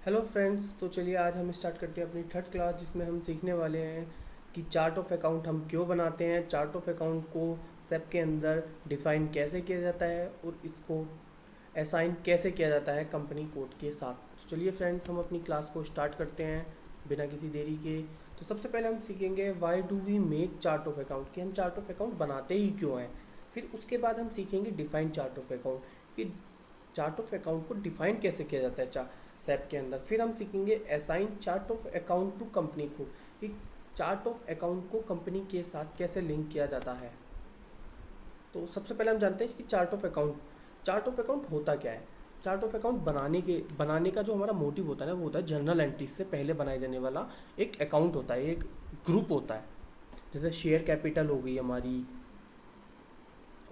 Hello friends, तो चलिए आज हम स्टार्ट करते हैं अपनी थर्ड क्लास, जिसमें हम सीखने वाले हैं कि चार्ट ऑफ अकाउंट हम क्यों बनाते हैं, चार्ट ऑफ अकाउंट को सेप के अंदर डिफाइन कैसे किया जाता है और इसको असाइन कैसे किया जाता है कंपनी कोड के साथ। तो चलिए फ्रेंड्स, हम अपनी क्लास को स्टार्ट करते हैं बिना किसी देरी के। तो सबसे पहले हम सीखेंगे why do we make chart of account, कि हम चार्ट ऑफ अकाउंट बनाते ही क्यों हैं। फिर उसके बाद हम सीखेंगे डिफाइन चार्ट ऑफ अकाउंट, कि चार्ट ऑफ अकाउंट को डिफाइन कैसे किया जाता है सैप के अंदर। फिर हम सीखेंगे assign chart of account to company code, कि चार्ट ऑफ अकाउंट को कंपनी के साथ कैसे लिंक किया जाता है। तो सबसे पहले हम जानते हैं कि चार्ट ऑफ अकाउंट होता क्या है। चार्ट ऑफ अकाउंट बनाने का जो हमारा मोटिव होता है ना, वो होता है जर्नल एंट्रीज से पहले बनाए जाने वाला एक अकाउंट होता है, एक ग्रुप होता है। जैसे शेयर कैपिटल हो गई हमारी,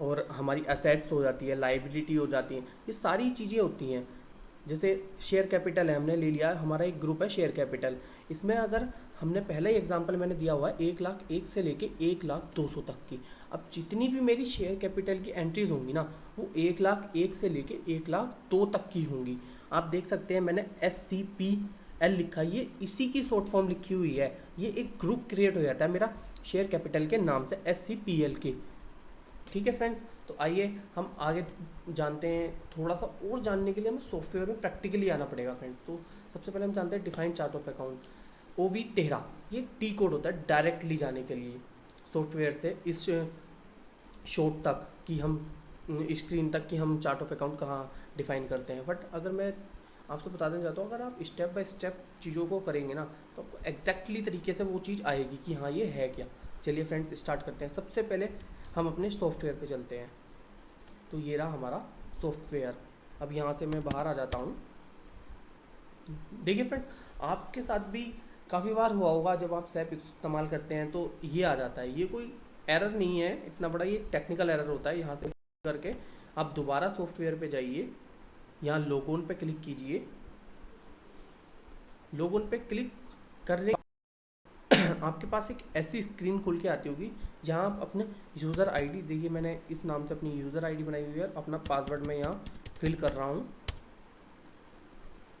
और हमारी असेट्स हो जाती है, लाइबिलिटी हो जाती है, ये सारी चीज़ें होती हैं। जैसे शेयर कैपिटल है, हमने ले लिया, हमारा एक ग्रुप है शेयर कैपिटल। इसमें अगर हमने पहला ही एग्जांपल मैंने दिया हुआ है 1,01,000 से लेके 1,02,000 तक की। अब जितनी भी मेरी शेयर कैपिटल की एंट्रीज होंगी ना, वो 1,01,000 से लेके 1,02,000 तक की होंगी। आप देख सकते हैं मैंने SCPL लिखा, ये इसी की शॉर्ट फॉर्म लिखी हुई है। ये एक ग्रुप क्रिएट हो जाता है मेरा शेयर कैपिटल के नाम से, SCPL के। ठीक है फ्रेंड्स, तो आइए हम आगे जानते हैं। थोड़ा सा और जानने के लिए हमें सॉफ्टवेयर में प्रैक्टिकली आना पड़ेगा फ्रेंड्स। तो सबसे पहले हम जानते हैं define chart of account, OB13। ये टी कोड होता है डायरेक्टली जाने के लिए सॉफ्टवेयर से इस शॉर्ट तक, कि हम स्क्रीन तक, कि हम चार्ट ऑफ अकाउंट कहाँ डिफाइन करते हैं। बट अगर मैं आपको बता देना चाहता हूँ, अगर आप स्टेप बाय स्टेप चीज़ों को करेंगे ना, तो आपको एग्जैक्टली तरीके से वो चीज़ आएगी कि हाँ ये है क्या। चलिए फ्रेंड्स स्टार्ट करते हैं। सबसे पहले हम अपने सॉफ्टवेयर पे चलते हैं। तो ये रहा हमारा सॉफ्टवेयर। अब यहाँ से मैं बाहर आ जाता हूँ। देखिए फ्रेंड्स, आपके साथ भी काफ़ी बार हुआ होगा, जब आप सैप इस्तेमाल करते हैं तो ये आ जाता है। ये कोई एरर नहीं है इतना बड़ा, ये टेक्निकल एरर होता है। यहाँ से करके आप दोबारा सॉफ्टवेयर पे जाइए, यहाँ लोगोन पे क्लिक कीजिए। लोगोन पे क्लिक करने आपके पास एक ऐसी स्क्रीन खुल के आती होगी, जहाँ आप अपने यूज़र आईडी, देखिए मैंने इस नाम से अपनी यूज़र आईडी बनाई हुई है, और अपना पासवर्ड मैं यहाँ फिल कर रहा हूँ।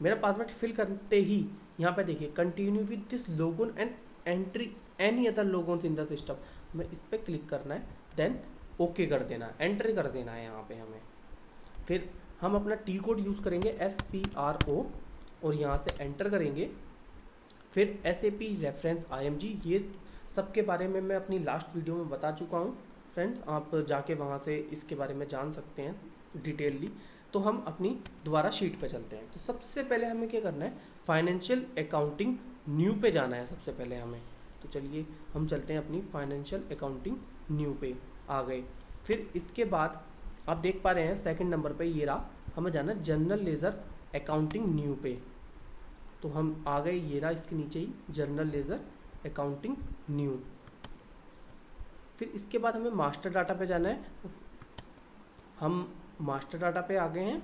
मेरा पासवर्ड फिल करते ही यहाँ पे देखिए continue with this logon and entry any other logons in the system, मैं इस पर क्लिक करना है। देन ओके कर देना है, एंटर कर देना है यहाँ पे हमें। फिर हम अपना टी कोड यूज़ करेंगे SPRO, और यहाँ से एंटर करेंगे। फिर SAP रेफरेंस IMG, ये सब के बारे में मैं अपनी लास्ट वीडियो में बता चुका हूँ फ्रेंड्स, आप जाके वहाँ से इसके बारे में जान सकते हैं डिटेलली। तो हम अपनी दोबारा शीट पे चलते हैं। तो सबसे पहले हमें क्या करना है, फाइनेंशियल अकाउंटिंग न्यू पे जाना है सबसे पहले हमें। तो चलिए हम चलते हैं अपनी फाइनेंशियल अकाउंटिंग न्यू पे, आ गए। फिर इसके बाद आप देख पा रहे हैं सेकंड नंबर पे ये रहा, हमें जाना है जनरल लेजर अकाउंटिंग न्यू पे। तो हम आ गए, ये रहा इसके नीचे ही जनरल लेजर अकाउंटिंग न्यू। फिर इसके बाद हमें मास्टर डाटा पे जाना है। हम मास्टर डाटा पे आ गए हैं।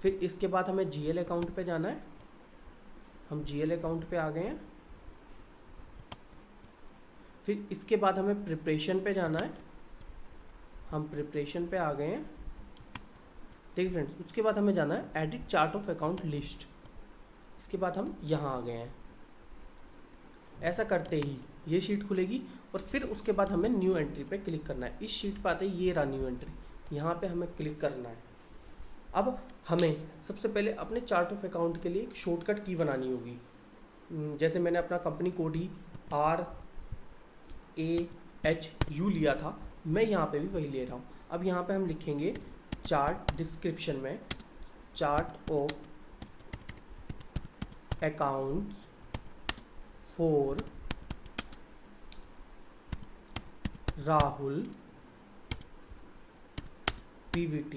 फिर इसके बाद हमें GL अकाउंट पे जाना है। हम GL अकाउंट पे आ गए हैं। फिर इसके बाद हमें प्रिपरेशन पे जाना है। हम प्रिपरेशन पे आ गए हैं। देखिए फ्रेंड्स, उसके बाद हमें जाना है edit chart of account list. इसके बाद हम यहाँ आ गए हैं। ऐसा करते ही ये शीट खुलेगी, और फिर उसके बाद हमें न्यू एंट्री पे क्लिक करना है। इस शीट पे आते ही ये रहा न्यू एंट्री, यहाँ पे हमें क्लिक करना है। अब हमें सबसे पहले अपने चार्ट ऑफ अकाउंट के लिए एक शॉर्टकट की बनानी होगी। जैसे मैंने अपना कंपनी कोड ही RAHU लिया था, मैं यहाँ पे भी वही ले रहा हूँ। अब यहाँ पे हम लिखेंगे चार्ट, डिस्क्रिप्शन में chart of accounts for Rahul PVT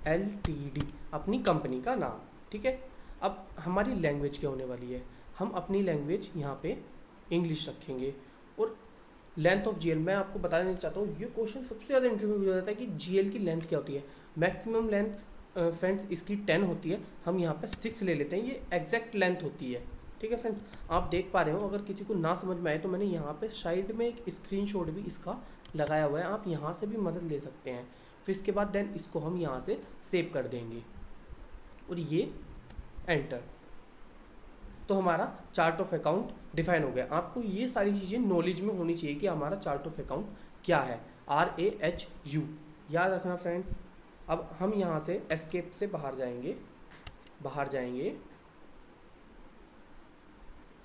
.LTD, अपनी कंपनी का नाम। ठीक है, अब हमारी लैंग्वेज क्या होने वाली है, हम अपनी लैंग्वेज यहाँ पे इंग्लिश रखेंगे। और लेंथ ऑफ GL, मैं आपको बता देना चाहता हूँ, ये क्वेश्चन सबसे ज़्यादा इंटरव्यू में हो जाता है कि GL की लेंथ क्या होती है। मैक्सिमम लेंथ फ्रेंड्स इसकी 10 होती है, हम यहाँ पे 6 ले लेते हैं, ये एग्जैक्ट लेंथ होती है। ठीक है फ्रेंड्स, आप देख पा रहे हो, अगर किसी को ना समझ में आए तो मैंने यहाँ पे साइड में एक स्क्रीनशॉट भी इसका लगाया हुआ है, आप यहाँ से भी मदद ले सकते हैं। फिर इसके बाद देन इसको हम यहाँ से सेव कर देंगे। और ये एंटर। तो हमारा चार्ट ऑफ अकाउंट डिफाइन हो गया। आपको ये सारी चीज़ें नॉलेज में होनी चाहिए कि हमारा चार्ट ऑफ अकाउंट क्या है। RAHU याद रखना फ्रेंड्स। अब हम यहाँ से एस्केप से बाहर जाएंगे।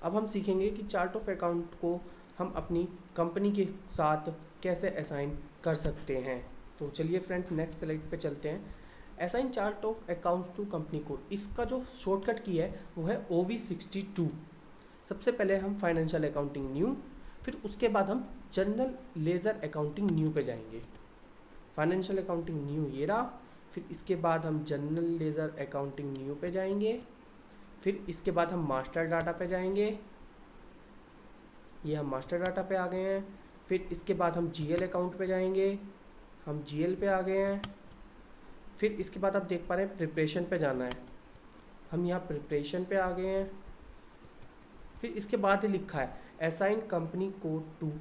अब हम सीखेंगे कि चार्ट ऑफ अकाउंट को हम अपनी कंपनी के साथ कैसे असाइन कर सकते हैं। तो चलिए फ्रेंड्स नेक्स्ट स्लाइड पे चलते हैं। Assign chart of account to company code, इसका जो शॉर्टकट की है वो है OV62। सबसे पहले हम फाइनेंशियल अकाउंटिंग न्यू, फिर उसके बाद हम जनरल लेजर अकाउंटिंग न्यू पे जाएंगे। फाइनेंशियल अकाउंटिंग न्यू ये रहा, फिर इसके बाद हम जनरल लेजर अकाउंटिंग न्यू पे जाएंगे, फिर इसके बाद हम मास्टर डाटा पे जाएंगे। ये हम मास्टर डाटा पे आ गए हैं। फिर इसके बाद हम GL अकाउंट पे जाएंगे, हम GL पे आ गए हैं। फिर इसके बाद आप देख पा रहे हैं प्रिपरेशन पे जाना है, हम यहाँ प्रिपरेशन पे आ गए हैं। फिर इसके बाद लिखा है assign company code to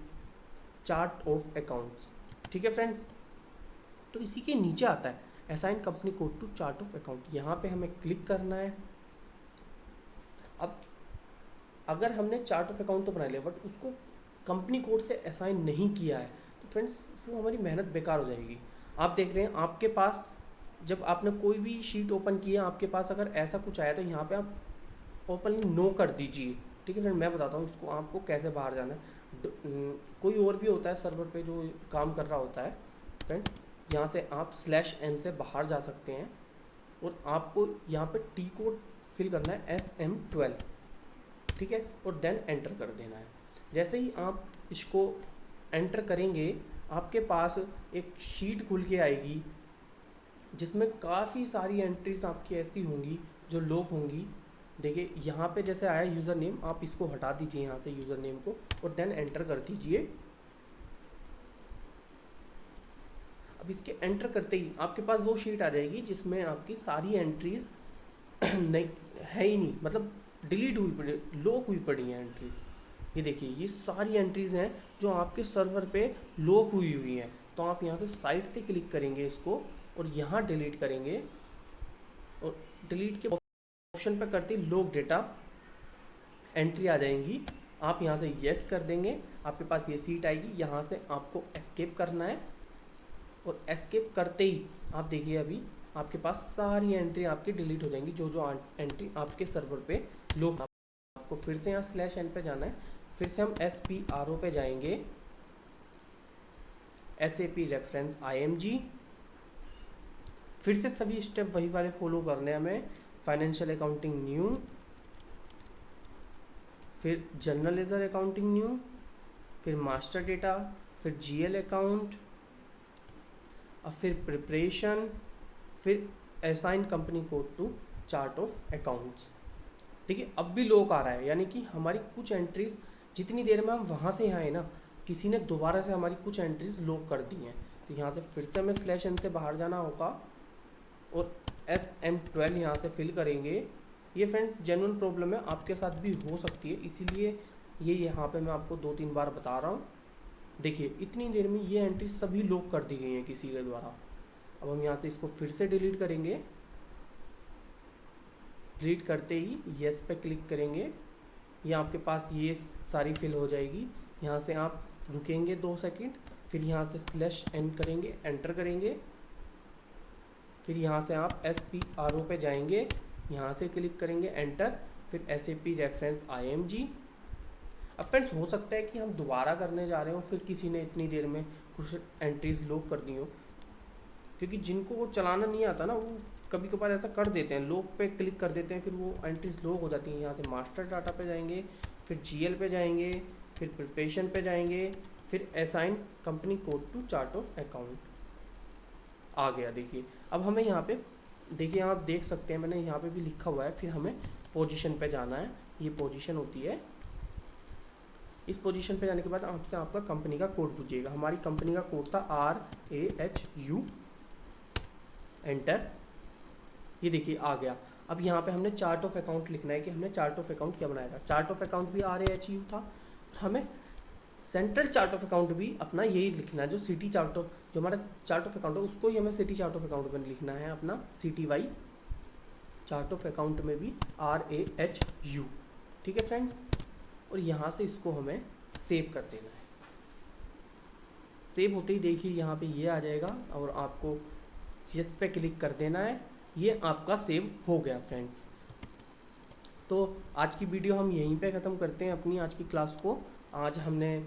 chart of accounts. ठीक है फ्रेंड्स, तो इसी के नीचे आता है assign company code to chart of account. यहाँ पे हमें क्लिक करना है। अब अगर हमने चार्ट ऑफ अकाउंट तो बना लिया बट उसको कंपनी कोड से असाइन नहीं किया है तो फ्रेंड्स वो हमारी मेहनत बेकार हो जाएगी। आप देख रहे हैं आपके पास जब आपने कोई भी शीट ओपन किया, आपके पास अगर ऐसा कुछ आया तो यहाँ पे आप ओपनली नो कर दीजिए। ठीक है फ्रेंड, मैं बताता हूँ इसको आपको कैसे बाहर जाना है। कोई और भी होता है सर्वर पे जो काम कर रहा होता है फ्रेंड्स, यहाँ से आप /n से बाहर जा सकते हैं और आपको यहाँ पे T कोड फिल करना है SM12। ठीक है, और देन एंटर कर देना है। जैसे ही आप इसको एंटर करेंगे आपके पास एक शीट खुल के आएगी जिसमें काफ़ी सारी एंट्रीज आपकी ऐसी होंगी जो लोग होंगी। देखिए यहाँ पे जैसे आया यूज़र नेम, आप इसको हटा दीजिए यहाँ से यूज़र नेम को और देन एंटर कर दीजिए। अब इसके एंटर करते ही आपके पास वो शीट आ जाएगी जिसमें आपकी सारी एंट्रीज नहीं है ही नहीं, मतलब डिलीट हुई पड़ी, लॉक हुई पड़ी हैं एंट्रीज। ये देखिए ये सारी एंट्रीज हैं जो आपके सर्वर पे लॉक हुई हैं। तो आप यहाँ से साइट से क्लिक करेंगे इसको और यहाँ डिलीट करेंगे और डिलीट के ऑप्शन पर करते ही लॉक डेटा एंट्री आ जाएंगी। आप यहाँ से यस कर देंगे, आपके पास ये सीट आएगी। यहाँ से आपको एस्केप करना है और एस्केप करते ही आप देखिए अभी आपके पास सारी एंट्री आपकी डिलीट हो जाएंगी, जो जो एंट्री आपके सर्वर पे लोग। आपको फिर से यहाँ /n पे जाना है, फिर से हम SPRO पे जाएंगे, SAP रेफरेंस IMG। फिर से सभी स्टेप वही वाले फॉलो करने हैं हमें। फाइनेंशियल अकाउंटिंग न्यू, फिर जनरल लेजर अकाउंटिंग न्यू, फिर मास्टर डेटा, फिर GL अकाउंट, और फिर प्रिपरेशन, फिर assign company code to chart of accounts. देखिए अब भी लॉक आ रहा है, यानी कि हमारी कुछ एंट्रीज जितनी देर में हम वहाँ से यहाँ आए ना, किसी ने दोबारा से हमारी कुछ एंट्रीज लॉक कर दी हैं। तो यहाँ से फिर से हमें /n से बाहर जाना होगा और SM12 यहाँ से फिल करेंगे। ये फ्रेंड्स जेन्युइन प्रॉब्लम है, आपके साथ भी हो सकती है, इसीलिए ये यहाँ पे मैं आपको 2-3 बार बता रहा हूँ। देखिए इतनी देर में ये एंट्री सभी लॉक कर दी गई हैं किसी के द्वारा। अब हम यहाँ से इसको फिर से डिलीट करेंगे। डिलीट करते ही यस पे क्लिक करेंगे, ये आपके पास ये सारी फिल हो जाएगी। यहाँ से आप रुकेंगे 2 सेकंड, फिर यहाँ से /n करेंगे, एंटर करेंगे। फिर यहाँ से आप SPRO पे जाएंगे, यहाँ से क्लिक करेंगे एंटर, फिर SAP रेफरेंस IMG। अब फ्रेंड्स हो सकता है कि हम दोबारा करने जा रहे हो, फिर किसी ने इतनी देर में कुछ एंट्रीज लॉक कर दी हो, क्योंकि जिनको वो चलाना नहीं आता ना वो कभी कभार ऐसा कर देते हैं, लॉक पे क्लिक कर देते हैं, फिर वो एंट्रीज लॉक हो जाती हैं। यहाँ से मास्टर डाटा पे जाएंगे, फिर GL पे जाएंगे, फिर प्रिपरेशन पे जाएंगे, फिर assign company code to chart of account आ गया। देखिए अब हमें यहाँ पे देखिए आप देख सकते हैं मैंने यहाँ पे भी लिखा हुआ है। फिर हमें पोजीशन पे जाना है, ये पोजीशन होती है। इस पोजीशन पे जाने के बाद आपसे आपका कंपनी का कोड पूछिएगा। हमारी कंपनी का कोड था RAHU, एंटर। ये देखिए आ गया। अब यहाँ पे हमने चार्ट ऑफ अकाउंट लिखना है कि हमने चार्ट ऑफ अकाउंट क्या बनाया था। चार्ट ऑफ अकाउंट भी RAHU था, हमें सेंट्रल चार्ट ऑफ अकाउंट भी अपना यही लिखना है। जो सिटी चार्ट ऑफ जो हमारा चार्ट ऑफ अकाउंट है उसको ही हमें सिटी चार्ट ऑफ अकाउंट में लिखना है अपना CTY। चार्ट ऑफ अकाउंट में भी RAHU। ठीक है फ्रेंड्स, और यहाँ से इसको हमें सेव कर देना है। सेव होते ही देखिए यहाँ पे ये आ जाएगा और आपको यस पे क्लिक कर देना है। ये आपका सेव हो गया फ्रेंड्स। तो आज की वीडियो हम यहीं पे ख़त्म करते हैं अपनी आज की क्लास को। आज हमने